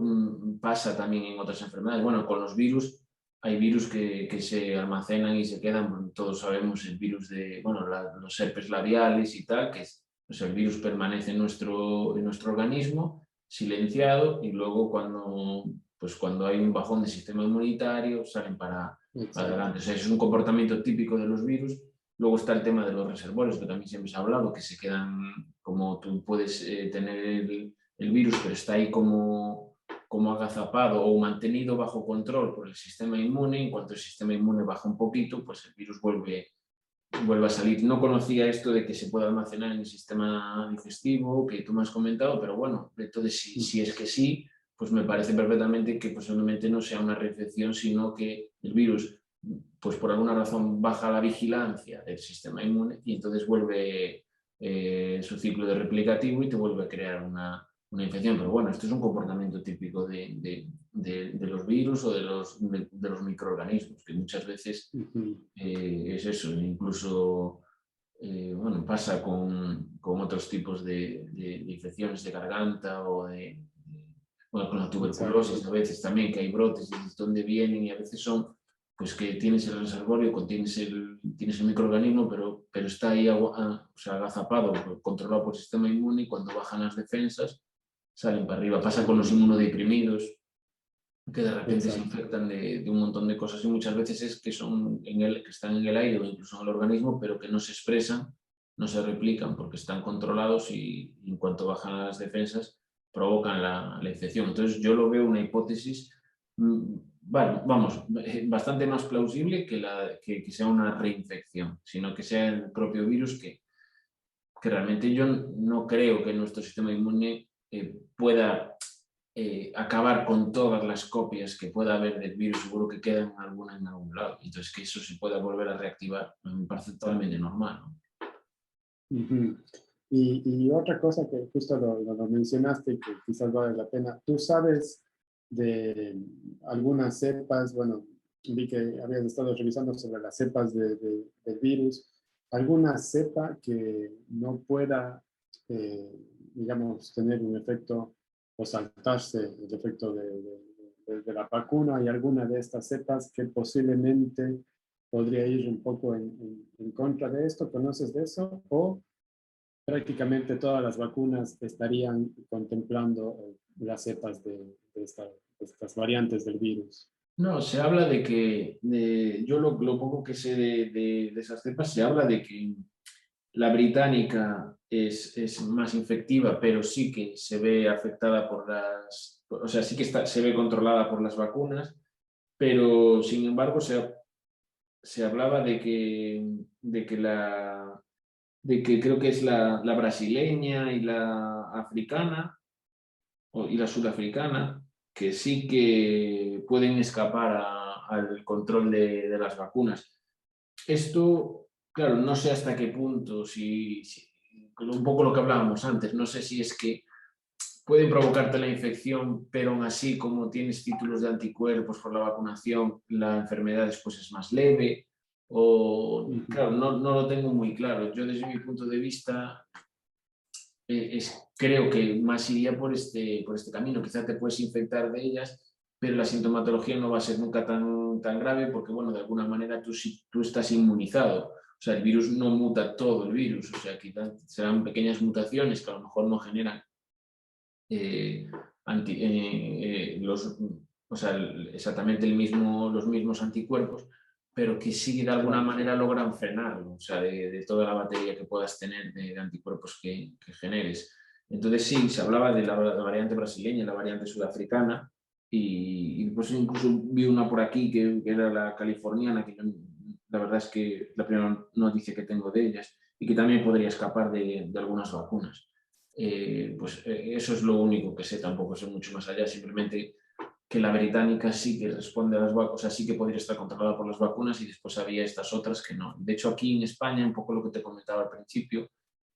pasa también en otras enfermedades. Bueno, con los virus, hay virus que se almacenan y se quedan, todos sabemos el virus de, bueno, los herpes labiales y tal, que es, o sea, el virus permanece en nuestro organismo silenciado y luego cuando hay un bajón del sistema inmunitario salen para Exacto. adelante. O sea, es un comportamiento típico de los virus. Luego está el tema de los reservorios, que también siempre se ha hablado, que se quedan, como tú puedes tener el virus, pero está ahí como agazapado o mantenido bajo control por el sistema inmune. En cuanto el sistema inmune baja un poquito, pues el virus vuelve a salir. No conocía esto de que se puede almacenar en el sistema digestivo, que tú me has comentado, pero bueno, entonces si es que sí, pues me parece perfectamente que posiblemente no sea una reinfección, sino que el virus, pues por alguna razón baja la vigilancia del sistema inmune y entonces vuelve su ciclo de replicativo y te vuelve a crear una infección. Pero bueno, esto es un comportamiento típico de los virus o de los microorganismos, que muchas veces es eso, incluso bueno, pasa con otros tipos de infecciones de garganta bueno, con la tuberculosis Exacto. a veces también, que hay brotes de dónde vienen y a veces son pues que tienes el reservorio, tienes el microorganismo, pero está ahí o sea, agazapado, controlado por el sistema inmune y cuando bajan las defensas salen para arriba. Pasa con los inmunodeprimidos, que de repente se Exacto. infectan de un montón de cosas y muchas veces es que, que están en el aire o incluso en el organismo, pero que no se expresan, no se replican porque están controlados y en cuanto bajan las defensas provocan la infección. Entonces yo lo veo una hipótesis, bueno, vamos, bastante más plausible que sea una reinfección, sino que sea el propio virus que realmente yo no creo que nuestro sistema inmune pueda acabar con todas las copias que pueda haber del virus, seguro que quedan alguna en algún lado. Entonces, que eso se pueda volver a reactivar me parece totalmente normal, ¿no? Ujú. Y otra cosa que justo lo mencionaste y que quizás vale la pena, ¿tú sabes de algunas cepas? Bueno, vi que habías estado revisando sobre las cepas del virus. ¿Alguna cepa que no pueda, digamos, tener un efecto o saltarse el efecto de la vacuna? ¿Hay alguna de estas cepas que posiblemente podría ir un poco en contra de esto? ¿Conoces de eso? ¿O prácticamente todas las vacunas estarían contemplando las cepas de estas variantes del virus? No, se habla de que, yo lo poco que sé de esas cepas, se habla de que la británica es más infectiva, pero sí que se ve afectada por o sea, sí que se ve controlada por las vacunas, pero sin embargo se hablaba de que creo que es la brasileña y la africana y la sudafricana, que sí que pueden escapar al control de las vacunas. Esto, claro, no sé hasta qué punto, un poco lo que hablábamos antes, no sé si es que pueden provocarte la infección, pero aún así, como tienes títulos de anticuerpos por la vacunación, la enfermedad después es más leve, o, Ujú. claro, no lo tengo muy claro. Yo desde mi punto de vista creo que más iría por este camino. Quizás te puedes infectar de ellas, pero la sintomatología no va a ser nunca tan grave porque, bueno, de alguna manera tú estás inmunizado. O sea, el virus no muta todo el virus, o sea, quizás serán pequeñas mutaciones que a lo mejor no generan eh, o sea, exactamente los mismos anticuerpos, pero que sí de alguna Claro. manera logran frenarlo, o sea, de toda la batería que puedas tener de anticuerpos que generes. Entonces sí, se hablaba de la variante brasileña, la variante sudafricana, y pues incluso vi una por aquí que era la californiana, que la verdad es que la primera noticia que tengo de ellas, y que también podría escapar de algunas vacunas. Eso es lo único que sé, tampoco sé mucho más allá, simplemente que la británica sí que responde a las vacunas, o sea, sí que podría estar controlada por las vacunas y después había estas otras que no. De hecho, aquí en España, un poco lo que te comentaba al principio,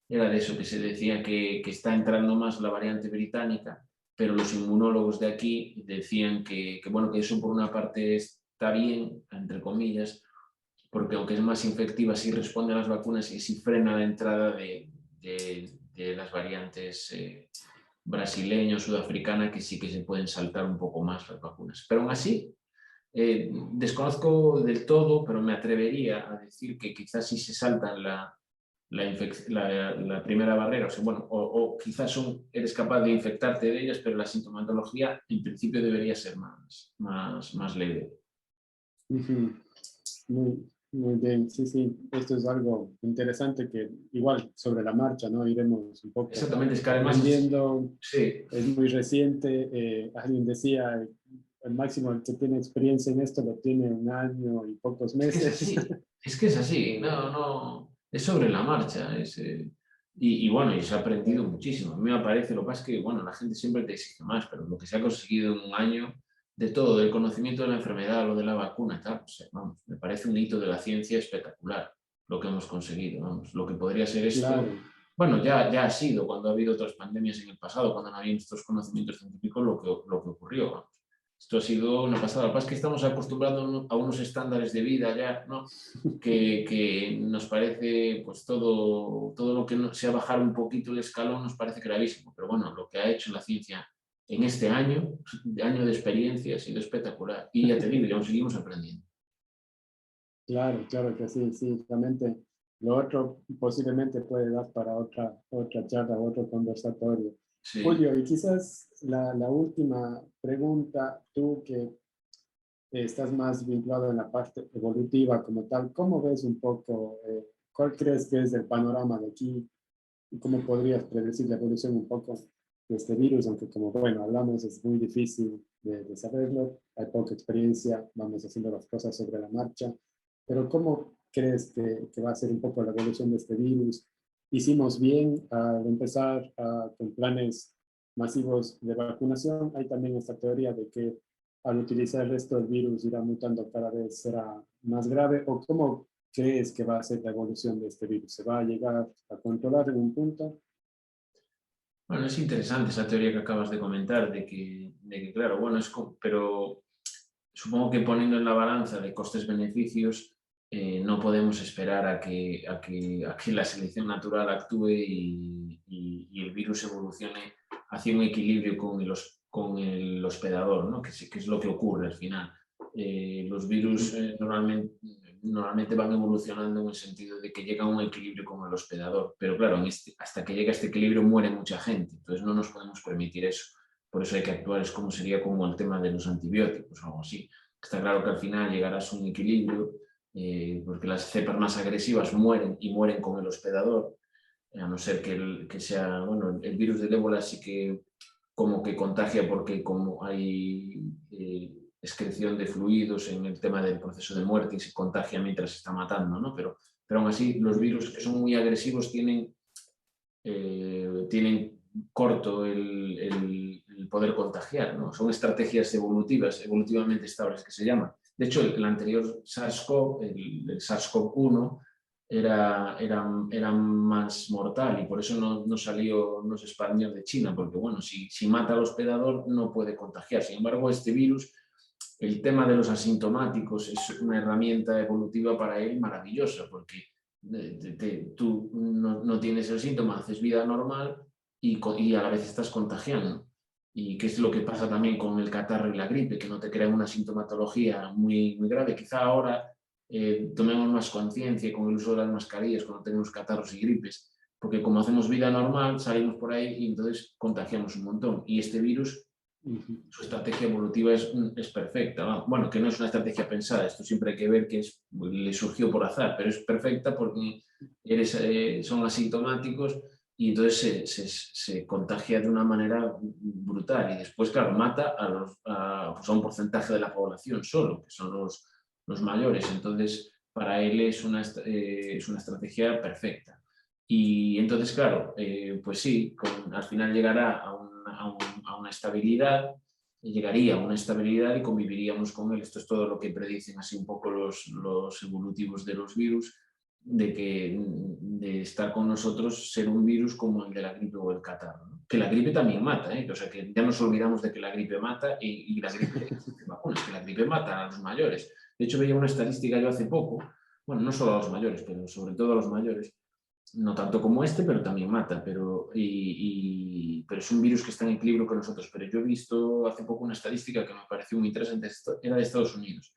era de eso, que se decía que está entrando más la variante británica, pero los inmunólogos de aquí decían bueno, que eso por una parte está bien, entre comillas, porque aunque es más infectiva, sí responde a las vacunas y sí frena la entrada de las variantes brasileña o sudafricana, que sí que se pueden saltar un poco más las vacunas. Pero aún así, desconozco del todo, pero me atrevería a decir que quizás sí se saltan la primera barrera, o sea, bueno, o quizás eres capaz de infectarte de ellas, pero la sintomatología en principio debería ser más leve. Ujú. Muy bien, sí, sí, esto es algo interesante que igual sobre la marcha, ¿no? Iremos un poco Exactamente, es que además aprendiendo, sí, es muy reciente, alguien decía, el máximo que tiene experiencia en esto lo tiene un año y pocos es que es meses. así, es que es así, Eh, es sobre la marcha, y bueno, y se ha aprendido claro, muchísimo. A mí me parece, lo que pasa es que, bueno, la gente siempre te exige más, pero lo que se ha conseguido en un año, de todo, del conocimiento de la enfermedad, lo de la vacuna, tal, pues, vamos, me parece un hito de la ciencia espectacular lo que hemos conseguido, vamos, lo que podría ser esto, claro, bueno, ya ha sido cuando ha habido otras pandemias en el pasado, cuando no había estos conocimientos científicos, lo que ocurrió, vamos. Esto ha sido una pasada. Lo que pasa es que estamos acostumbrados a unos estándares de vida ya, ¿no? Que nos parece, pues todo lo que sea bajar un poquito el escalón nos parece gravísimo. Pero bueno, lo que ha hecho la ciencia en este año de experiencia, ha sido espectacular. Y ya te digo, ya aún seguimos aprendiendo. claro, claro que sí, sí, realmente lo otro posiblemente puede dar para otra charla, otro conversatorio. Sí. Julio, y quizás la última pregunta, tú que estás más vinculado en la parte evolutiva como tal, ¿cómo ves un poco, cuál crees que es el panorama de aquí y cómo podrías predecir la evolución un poco de este virus? Aunque como, bueno, hablamos, es muy difícil de saberlo, hay poca experiencia, vamos haciendo las cosas sobre la marcha, pero ¿cómo crees que va a ser un poco la evolución de este virus? ¿Hicimos bien al empezar con planes masivos de vacunación, hay también esta teoría de que al utilizar esto el virus irá mutando, cada vez será más grave. ¿O cómo crees que va a ser la evolución de este virus? ¿Se va a llegar a controlar en un punto? Bueno, es interesante esa teoría que acabas de comentar, de que claro, bueno, pero supongo que poniendo en la balanza de costes-beneficios, no podemos esperar a que la selección natural actúe y el virus evolucione hacia un equilibrio con el hospedador, ¿no? Que es lo que ocurre al final. Los virus normalmente van evolucionando en el sentido de que llegan a un equilibrio con el hospedador, pero claro, hasta que llega a este equilibrio muere mucha gente, entonces no nos podemos permitir eso. Por eso hay que actuar, es como sería como el tema de los antibióticos o algo así. Está claro que al final llegarás a un equilibrio, porque las cepas más agresivas mueren y mueren con el hospedador, a no ser que sea, bueno, el virus del ébola sí que como que contagia porque como hay excreción de fluidos en el tema del proceso de muerte y se contagia mientras se está matando, ¿no? Pero aún así los virus que son muy agresivos tienen corto el poder contagiar, ¿no? Son estrategias evolutivamente estables que se llaman. De hecho, el anterior SARS-CoV, el SARS-CoV-1, era más mortal y por eso no se expandió de China, porque bueno, si mata al hospedador no puede contagiar. Sin embargo, este virus, el tema de los asintomáticos es una herramienta evolutiva para él maravillosa, porque tú no tienes el síntoma, haces vida normal y a la vez estás contagiando. Y qué es lo que pasa también con el catarro y la gripe, que no te crean una sintomatología muy, muy grave. Quizá ahora tomemos más conciencia con el uso de las mascarillas cuando tenemos catarros y gripes, porque como hacemos vida normal, salimos por ahí y entonces contagiamos un montón. Y este virus, su estrategia evolutiva es perfecta, ¿no? Bueno, que no es una estrategia pensada, esto siempre hay que ver que le surgió por azar, pero es perfecta porque son asintomáticos y entonces se contagia de una manera brutal y después, claro, mata pues a un porcentaje de la población solo, que son los mayores, entonces para él es una estrategia perfecta. Y entonces, claro, pues sí, al final llegará a una estabilidad, llegaría a una estabilidad y conviviríamos con él. Esto es todo lo que predicen así un poco los evolutivos de los virus, de estar con nosotros, ser un virus como el de la gripe o el catarro, ¿no? Que la gripe también mata, ¿eh? O sea, que ya nos olvidamos de que la gripe mata y la gripe, vacunas, que la gripe mata a los mayores. De hecho, veía una estadística yo hace poco, bueno, no solo a los mayores, pero sobre todo a los mayores, no tanto como este, pero también mata, pero es un virus que está en equilibrio con nosotros. Pero yo he visto hace poco una estadística que me pareció muy interesante, era de Estados Unidos.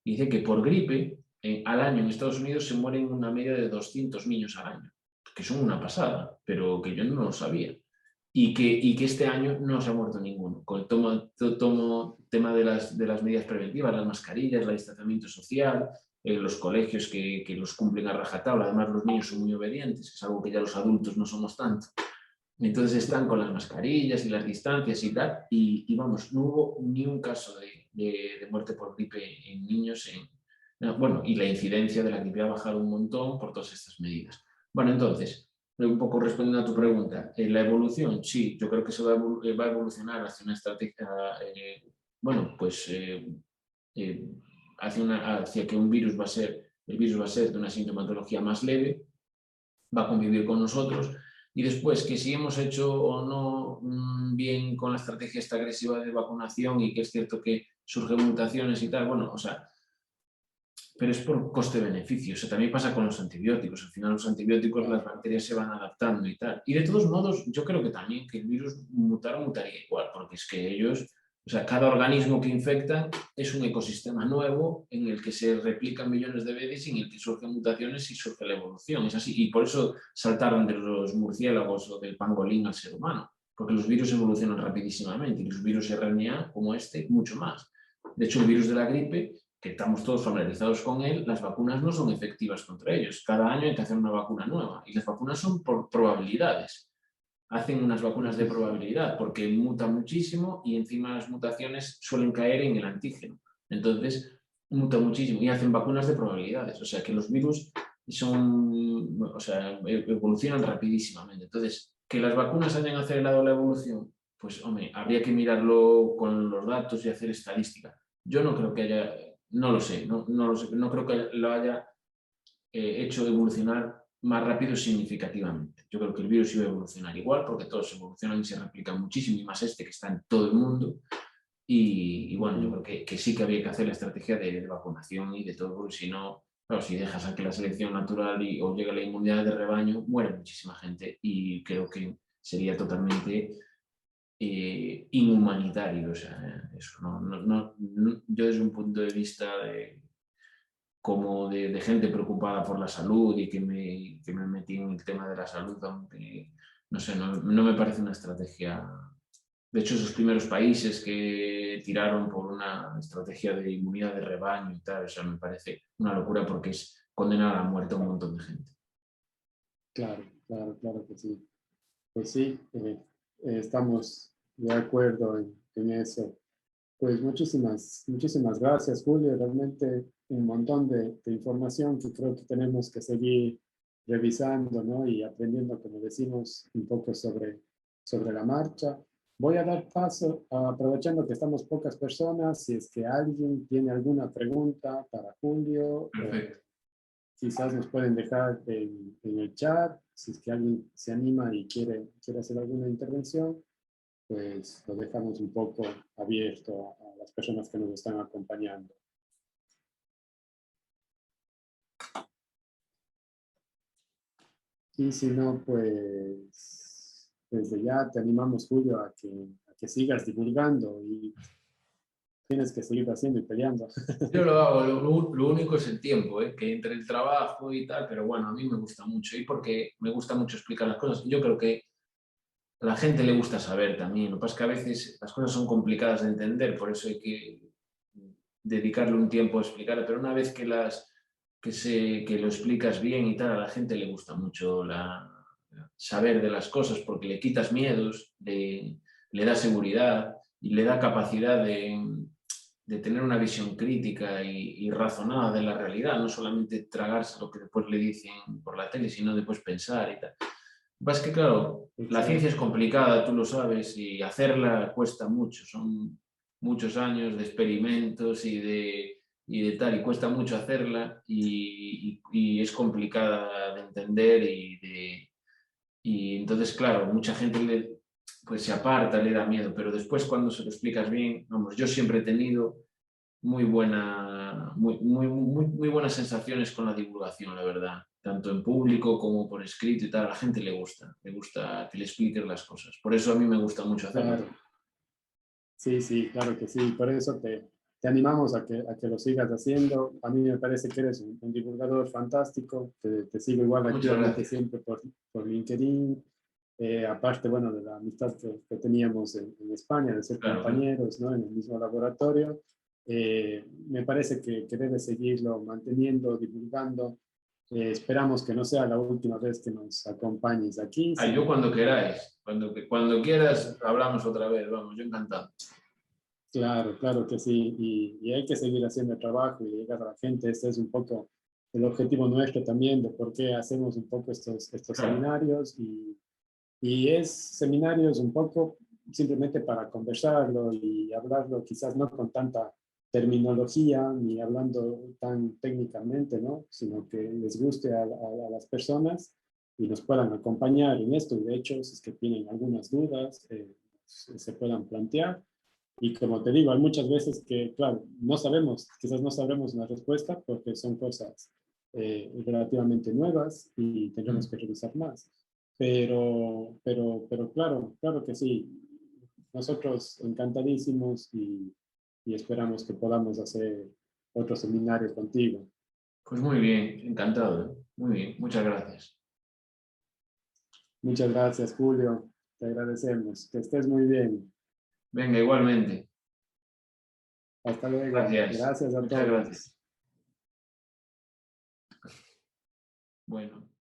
Y dice que por gripe, al año en Estados Unidos se mueren una media de 200 niños al año, que son una pasada, pero que yo no lo sabía. Y que este año no se ha muerto ninguno. Con el tema de las medidas preventivas, las mascarillas, el distanciamiento social, los colegios que los cumplen a rajatabla, además los niños son muy obedientes, es algo que ya los adultos no somos tanto. Entonces están con las mascarillas y las distancias y tal, y vamos, no hubo ni un caso de muerte por gripe en niños. Bueno, y la incidencia de la gripe ha bajado un montón por todas estas medidas. Bueno, entonces, un poco respondiendo a tu pregunta, la evolución, sí, yo creo que se va a evolucionar hacia una estrategia, bueno, pues hacia que el virus va a ser de una sintomatología más leve, va a convivir con nosotros y después que si hemos hecho o no bien con la estrategia esta agresiva de vacunación y que es cierto que surgen mutaciones y tal, bueno, o sea, pero es por coste-beneficio. O sea, también pasa con los antibióticos. Al final los antibióticos, las bacterias se van adaptando y tal. Y de todos modos, yo creo que también que el virus mutaría igual, porque es que ellos, o sea, cada organismo que infectan es un ecosistema nuevo en el que se replican millones de veces y en el que surgen mutaciones y surge la evolución. Es así. Y por eso saltaron de los murciélagos o del pangolín al ser humano, porque los virus evolucionan rapidísimamente y los virus RNA, como este, mucho más. De hecho, el virus de la gripe, que estamos todos familiarizados con él, las vacunas no son efectivas contra ellos. Cada año hay que hacer una vacuna nueva y las vacunas son por probabilidades. Hacen unas vacunas de probabilidad porque mutan muchísimo y encima las mutaciones suelen caer en el antígeno. Entonces, mutan muchísimo y hacen vacunas de probabilidades. O sea que los virus evolucionan rapidísimamente. Entonces, que las vacunas hayan acelerado la evolución, pues hombre, habría que mirarlo con los datos y hacer estadística. Yo no creo que haya, no lo sé, no lo sé, no creo que lo haya hecho evolucionar más rápido significativamente. Yo creo que el virus iba a evolucionar igual porque todos evolucionan y se replican muchísimo, y más este que está en todo el mundo. Y bueno, yo creo que sí que había que hacer la estrategia de vacunación y de todo, porque si no, claro, si dejas a que la selección natural o llega la inmunidad de rebaño, muere muchísima gente, y creo que sería totalmente inhumanitario. O sea, eso yo desde un punto de vista como de gente preocupada por la salud y que me metí en el tema de la salud, aunque no sé, no me parece una estrategia. De hecho, esos primeros países que tiraron por una estrategia de inmunidad de rebaño y tal, o sea, me parece una locura porque es condenar a la muerte a un montón de gente. Claro, claro, claro que sí. Pues sí, estamos de acuerdo en eso. Pues muchísimas gracias, Julio. Realmente un montón de información que creo que tenemos que seguir revisando, ¿no? Y aprendiendo, como decimos, un poco sobre la marcha. Voy a dar paso, aprovechando que estamos pocas personas, si es que alguien tiene alguna pregunta para Julio, Perfecto. quizás nos pueden dejar en el chat, si es que alguien se anima y quiere hacer alguna intervención, pues lo dejamos un poco abierto a las personas que nos están acompañando. Y si no, pues desde ya te animamos, Julio, a que sigas divulgando y tienes que seguir haciendo y peleando. Yo lo hago, lo único es el tiempo, que entre el trabajo y tal, pero bueno, a mí me gusta mucho, y porque me gusta mucho explicar las cosas. Yo creo que a la gente le gusta saber también. Lo que pasa es que a veces las cosas son complicadas de entender, por eso hay que dedicarle un tiempo a explicarlas, pero una vez que lo explicas bien y tal, a la gente le gusta mucho saber de las cosas, porque le quitas miedos, le da seguridad y le da capacidad de tener una visión crítica y razonada de la realidad, no solamente tragarse lo que después le dicen por la tele, sino después pensar y tal. Es que, claro, la ciencia es Exacto. complicada, tú lo sabes, y hacerla cuesta mucho. Son muchos años de experimentos y de tal, y cuesta mucho hacerla, y es complicada de entender, y entonces, claro, mucha gente pues se aparta, le da miedo, pero después cuando se lo explicas bien, vamos, yo siempre he tenido muy buenas sensaciones con la divulgación, la verdad, tanto en público como por escrito y tal. A la gente le gusta que le expliques las cosas. Por eso a mí me gusta mucho hacerlo. Claro. Sí, sí, claro que sí. Por eso te animamos a que lo sigas haciendo. A mí me parece que eres un divulgador fantástico. Te sigo igual Muchas activamente gracias. siempre por LinkedIn. Aparte, bueno, de la amistad que teníamos en España, de ser Claro, claro. compañeros, ¿no? En el mismo laboratorio. Me parece que debes seguirlo manteniendo, divulgando. Esperamos que no sea la última vez que nos acompañes aquí, Ah, yo sino cuando queráis, cuando quieras, hablamos otra vez, vamos, yo encantado. claro, claro que sí, y hay que seguir haciendo el trabajo y llegar a la gente. Este es un poco el objetivo nuestro también de por qué hacemos un poco estos Claro, seminarios, y es seminarios un poco simplemente para conversarlo y hablarlo, quizás no con tanta terminología ni hablando tan técnicamente, ¿no? Sino que les guste a las personas y nos puedan acompañar en esto. Y de hecho, si es que tienen algunas dudas, se puedan plantear. Y como te digo, hay muchas veces que, claro, no sabemos, quizás no sabremos una respuesta porque son cosas relativamente nuevas y tendremos que revisar más. Pero claro, claro que sí. Nosotros encantadísimos y esperamos que podamos hacer otro seminario contigo. pues muy bien, encantado, ¿eh? Muy bien, muchas gracias. Muchas gracias, Julio. Te agradecemos. Que estés muy bien. Venga, igualmente. Hasta luego. Gracias, Gracias a muchas gracias. todos. Bueno.